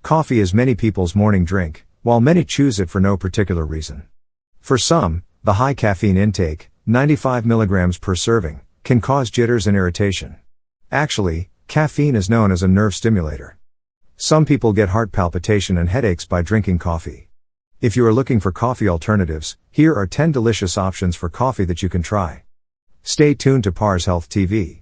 Coffee is many people's morning drink, while many choose it for no particular reason. For some, the high caffeine intake, 95 mg per serving, can cause jitters and irritation. Actually, caffeine is known as a nerve stimulator. Some people get heart palpitation and headaches by drinking coffee. If you are looking for coffee alternatives, here are 10 delicious options for coffee that you can try. Stay tuned to parshealthhtv.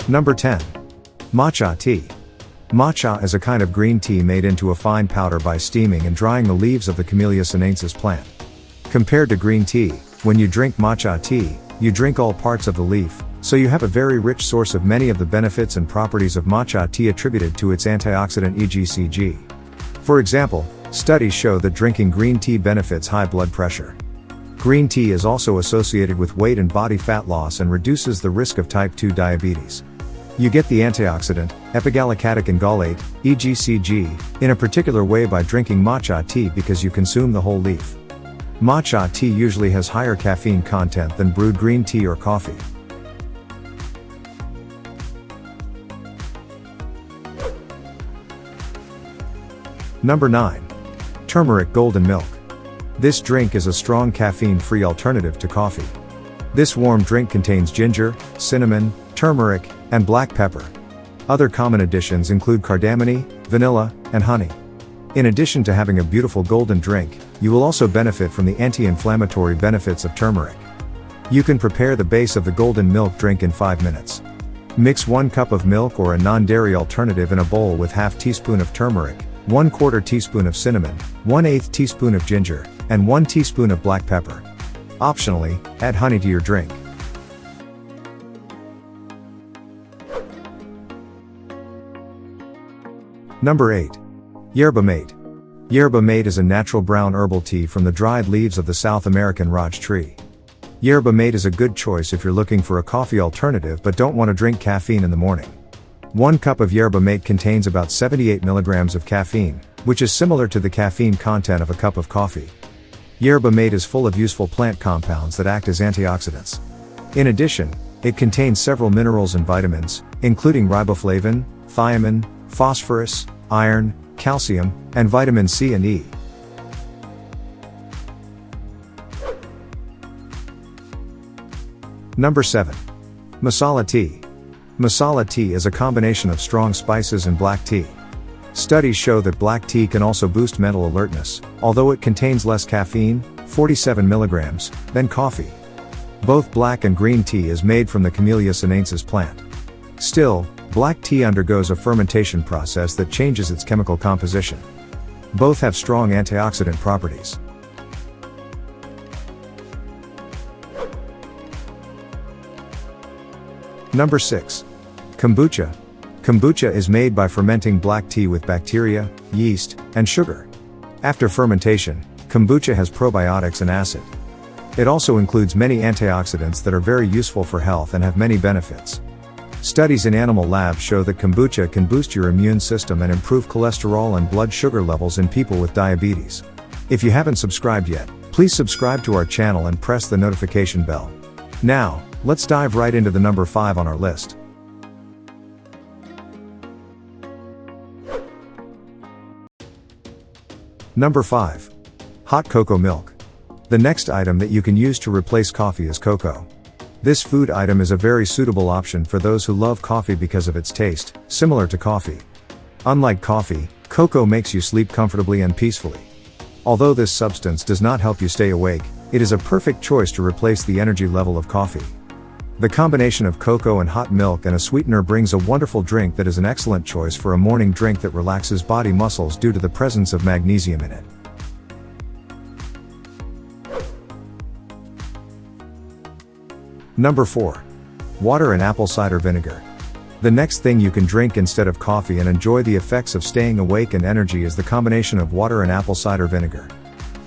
Number 10. Matcha Tea. Matcha is a kind of green tea made into a fine powder by steaming and drying the leaves of the Camellia sinensis plant. Compared to green tea, when you drink matcha tea, you drink all parts of the leaf, so you have a very rich source of many of the benefits and properties of matcha tea attributed to its antioxidant EGCG. For example, studies show that drinking green tea benefits high blood pressure. Green tea is also associated with weight and body fat loss and reduces the risk of type 2 diabetes. You get the antioxidant, epigallocatechin gallate, EGCG, in a particular way by drinking matcha tea because you consume the whole leaf. Matcha tea usually has higher caffeine content than brewed green tea or coffee. Number 9. Turmeric Golden Milk. This drink is a strong caffeine-free alternative to coffee. This warm drink contains ginger, cinnamon, turmeric, and black pepper. Other common additions include cardamom, vanilla, and honey. In addition to having a beautiful golden drink, you will also benefit from the anti-inflammatory benefits of turmeric. You can prepare the base of the golden milk drink in 5 minutes. Mix 1 cup of milk or a non-dairy alternative in a bowl with ½ teaspoon of turmeric, 1/4 teaspoon of cinnamon, 1/8 teaspoon of ginger, and 1 teaspoon of black pepper. Optionally, add honey to your drink. Number 8. Yerba Mate. Yerba Mate is a natural brown herbal tea from the dried leaves of the South American Raj tree. Yerba Mate is a good choice if you're looking for a coffee alternative but don't want to drink caffeine in the morning. 1 cup of Yerba Mate contains about 78 mg of caffeine, which is similar to the caffeine content of a cup of coffee. Yerba Mate is full of useful plant compounds that act as antioxidants. In addition, it contains several minerals and vitamins, including riboflavin, thiamine, phosphorus, iron, calcium, and vitamin C and E. Number 7. Masala Tea. Masala tea is a combination of strong spices and black tea. Studies show that black tea can also boost mental alertness, although it contains less caffeine, 47 mg, than coffee. Both black and green tea is made from the Camellia sinensis plant. Still, black tea undergoes a fermentation process that changes its chemical composition. Both have strong antioxidant properties. Number 6. Kombucha. Kombucha is made by fermenting black tea with bacteria, yeast, and sugar. After fermentation, kombucha has probiotics and acid. It also includes many antioxidants that are very useful for health and have many benefits. Studies in animal labs show that kombucha can boost your immune system and improve cholesterol and blood sugar levels in people with diabetes. If you haven't subscribed yet, please subscribe to our channel and press the notification bell. Now, let's dive right into the number 5 on our list. Number 5. Hot cocoa milk. The next item that you can use to replace coffee is cocoa. This food item is a very suitable option for those who love coffee because of its taste, similar to coffee. Unlike coffee, cocoa makes you sleep comfortably and peacefully. Although this substance does not help you stay awake, it is a perfect choice to replace the energy level of coffee. The combination of cocoa and hot milk and a sweetener brings a wonderful drink that is an excellent choice for a morning drink that relaxes body muscles due to the presence of magnesium in it. Number 4. Water and apple cider vinegar. The next thing you can drink instead of coffee and enjoy the effects of staying awake and energy is the combination of water and apple cider vinegar.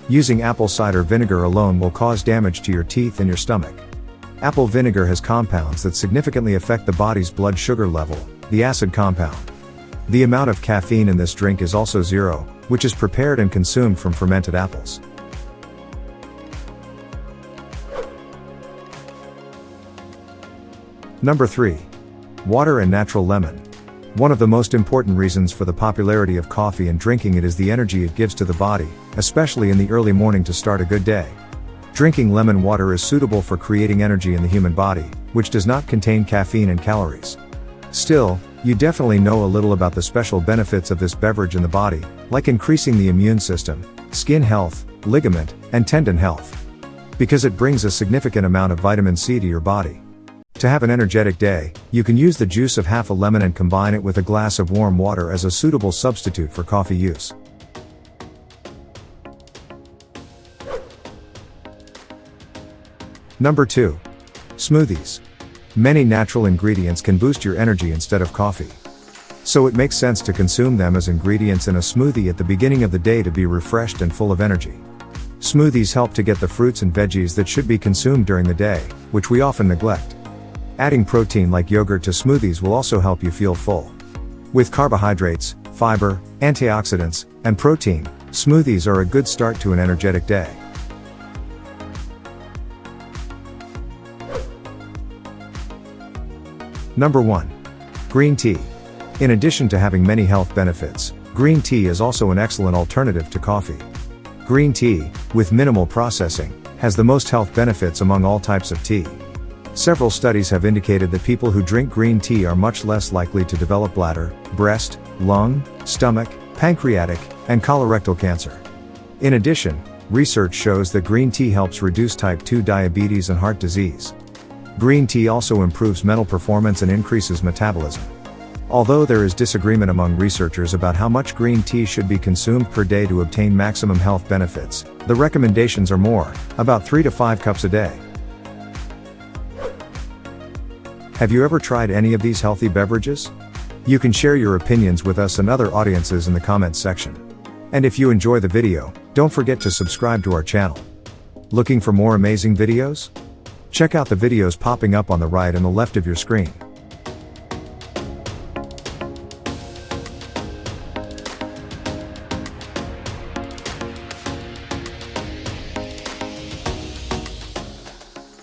Using apple cider vinegar alone will cause damage to your teeth and your stomach. Apple vinegar has compounds that significantly affect the body's blood sugar level, the acid compound. The amount of caffeine in this drink is also zero, which is prepared and consumed from fermented apples. Number 3. Water and natural lemon. One of the most important reasons for the popularity of coffee and drinking it is the energy it gives to the body, especially in the early morning to start a good day. Drinking lemon water is suitable for creating energy in the human body, which does not contain caffeine and calories. Still, you definitely know a little about the special benefits of this beverage in the body, like increasing the immune system, skin health, ligament, and tendon health. Because it brings a significant amount of vitamin C to your body. To have an energetic day, you can use the juice of half a lemon and combine it with a glass of warm water as a suitable substitute for coffee use. Number 2. Smoothies. Many natural ingredients can boost your energy instead of coffee. So it makes sense to consume them as ingredients in a smoothie at the beginning of the day to be refreshed and full of energy. Smoothies help to get the fruits and veggies that should be consumed during the day, which we often neglect. Adding protein like yogurt to smoothies will also help you feel full. With carbohydrates, fiber, antioxidants, and protein, smoothies are a good start to an energetic day. Number 1. Green tea. In addition to having many health benefits, green tea is also an excellent alternative to coffee. Green tea, with minimal processing, has the most health benefits among all types of tea. Several studies have indicated that people who drink green tea are much less likely to develop bladder, breast, lung, stomach, pancreatic, and colorectal cancer. In addition, research shows that green tea helps reduce type 2 diabetes and heart disease. Green tea also improves mental performance and increases metabolism. Although there is disagreement among researchers about how much green tea should be consumed per day to obtain maximum health benefits, the recommendations are more, about 3 to 5 cups a day. Have you ever tried any of these healthy beverages? You can share your opinions with us and other audiences in the comments section. And if you enjoy the video, don't forget to subscribe to our channel. Looking for more amazing videos? Check out the videos popping up on the right and the left of your screen.